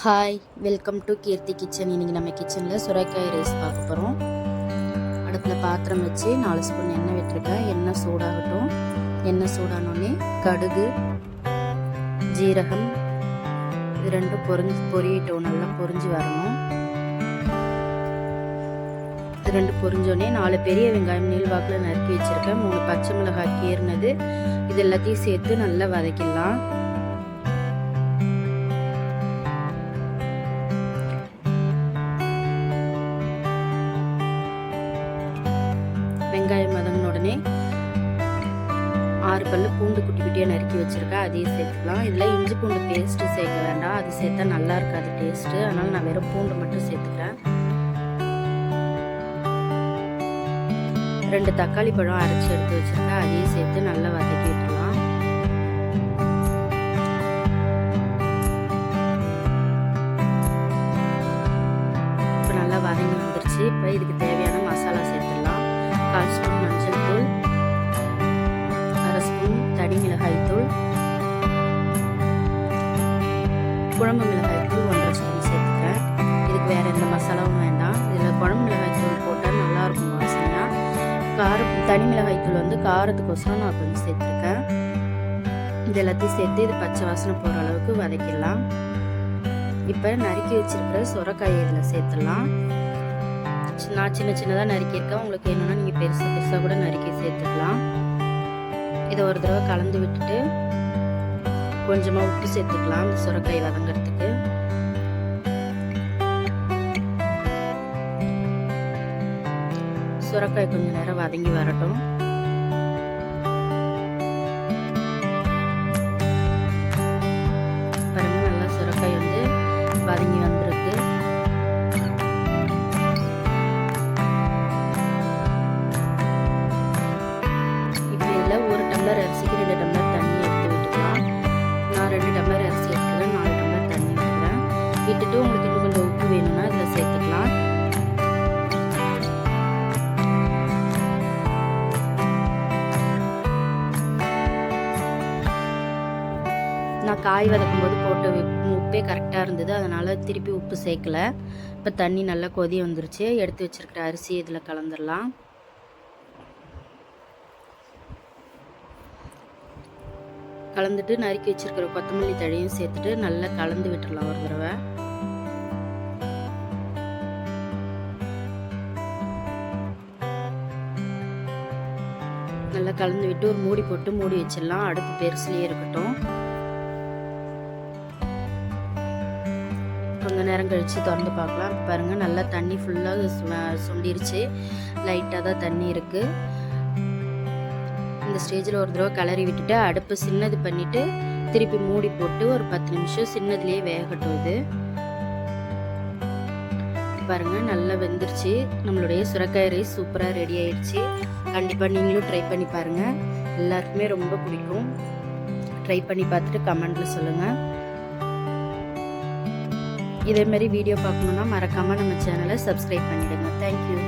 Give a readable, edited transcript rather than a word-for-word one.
Hi, welcome to Keerthi kitchen. இன்றைக்கி நம்ம கிச்சனில் சுரைக்காய் ரைஸ் பார்க்க போகிறோம். அடுப்பில் பாத்திரம் வச்சு 4 ஸ்பூன் எண்ணெய் விட்டுருக்கேன். எண்ணெய் சூடாகட்டும். எண்ணெய் சூடானோடனே கடுகு, ஜீரகம் இது ரெண்டும் பொரியட்டும். நல்லா பொரிஞ்சு வரணும். இது ரெண்டு பொரிஞ்சோடனே 4 பெரிய வெங்காயம் நீள்வாக்கில் நறுக்கி வச்சுருக்கேன். 3 பச்சை மிளகாய் கீறினது இது எல்லாத்தையும் சேர்த்து நல்லா வதக்கிடலாம். வெங்காயம் வதங்கின உடனே 6 பல்லு பூண்டு குட்டி குட்டியாக நறுக்கி வச்சுருக்கேன். அதையும் சேர்த்துக்கலாம். இதில் இஞ்சி பூண்டு பேஸ்ட்டு சேர்க்க வேண்டாம், அது சேர்த்தா நல்லா இருக்காது டேஸ்ட்டு. அதனால் நான் வெறும் பூண்டு மட்டும் சேர்த்துக்கிறேன். 2 தக்காளி பழம் அரைச்சி எடுத்து வச்சுருக்கேன். அதையும் சேர்த்து நல்லா வதக்கி விட்டுலாம். இப்போ நல்லா வதங்கி வந்துருச்சு. இப்போ இதுக்கு தேவையான மசாலா சேர்த்துடலாம். 1/4 ஸ்பூன் மஞ்சள் தூள், 1/2 ஸ்பூன் தனி மிளகாய் தூள், குழம்பு மிளகாய் தூள் 1/2 ஸ்பூன் சேர்த்துக்கிறேன். இதுக்கு வேறு எந்த மசாலாவும் வேண்டாம். இதில் குழம்பு மிளகாய் தூள் போட்டால் நல்லாயிருக்கும் வாசனையாக. தனி மிளகாய் தூள் வந்து காரத்துக்கோசரம் நான் கொஞ்சம் சேர்த்துருக்கேன். இது எல்லாத்தையும் சேர்த்து இது பச்சை வாசனை போகிற அளவுக்கு வதக்கிடலாம். இப்போ நறுக்கி வச்சுருக்கிற சுரைக்காயை இதில் சேர்த்துடலாம். நான் சின்ன சின்னதாக நறுக்கியிருக்கேன். உங்களுக்கு வேணும்னா நீங்கள் பெருசாக கூட நறுக்கி சேர்த்துக்கலாம். இதை ஒரு தடவை கலந்து விட்டுட்டு கொஞ்சமாக உப்பு சேர்த்துக்கலாம் இந்த சுரைக்காய் வதங்கிறதுக்கு. சுரைக்காய் கொஞ்சம் நேரம் வதங்கி வரட்டும். பாருங்க, நல்லா சுரைக்காய் வந்து வதங்கி வந்திருக்கு. அரிசிக்கு 2 டம்ளர் தண்ணி எடுத்து விட்டுக்கலாம். நான் 2 டம்ளர் அரிசி எடுத்துக்கிறேன். 4 டம்ளர் தண்ணி விட்டுக்கிறேன். விட்டுட்டு உங்களுக்கு இன்னும் கொஞ்சம் உப்பு வேணும்னா இதில் சேர்த்துக்கலாம். நான் காய் வதக்கும் போது போட்ட உப்பே கரெக்டாக இருந்தது, அதனால் திருப்பி உப்பு சேர்க்கல. இப்போ தண்ணி நல்லா கொதி வந்துருச்சு. எடுத்து வச்சுருக்கிற அரிசி இதில் கலந்துடலாம். கலந்துட்டு நறுக்கி வச்சிருக்கிற கொத்தமல்லி தழையும் சேர்த்துட்டு நல்லா கலந்து விட்டுடலாம் ஒரு தடவை. நல்லா கலந்து விட்டு ஒரு மூடி போட்டு மூடி வச்சிடலாம். அடுப்பு பெருசுலேயே இருக்கட்டும். கொஞ்ச நேரம் கழித்து திறந்து பார்க்கலாம். பாருங்கள், நல்லா தண்ணி ஃபுல்லாக சுண்டிருச்சு. லைட்டாக தான் தண்ணி இருக்குது. இந்த ஸ்டேஜில் ஒரு தடவை கிளறி விட்டுட்டு அடுப்பு சின்னது பண்ணிவிட்டு திருப்பி மூடி போட்டு ஒரு 10 நிமிஷம் சின்னதுலேயே வேகட்டும். இது பாருங்கள், நல்லா வெந்துருச்சு. நம்மளுடைய சுரைக்காய் ரைஸ் சூப்பராக ரெடி ஆயிடுச்சு. கண்டிப்பாக நீங்களும் ட்ரை பண்ணி பாருங்கள். எல்லாருக்குமே ரொம்ப பிடிக்கும். ட்ரை பண்ணி பார்த்துட்டு கமெண்ட்டில் சொல்லுங்கள். இதேமாரி வீடியோ பார்க்கணுன்னா மறக்காமல் நம்ம சேனலை சப்ஸ்கிரைப் பண்ணிவிடுங்க. தேங்க்யூ.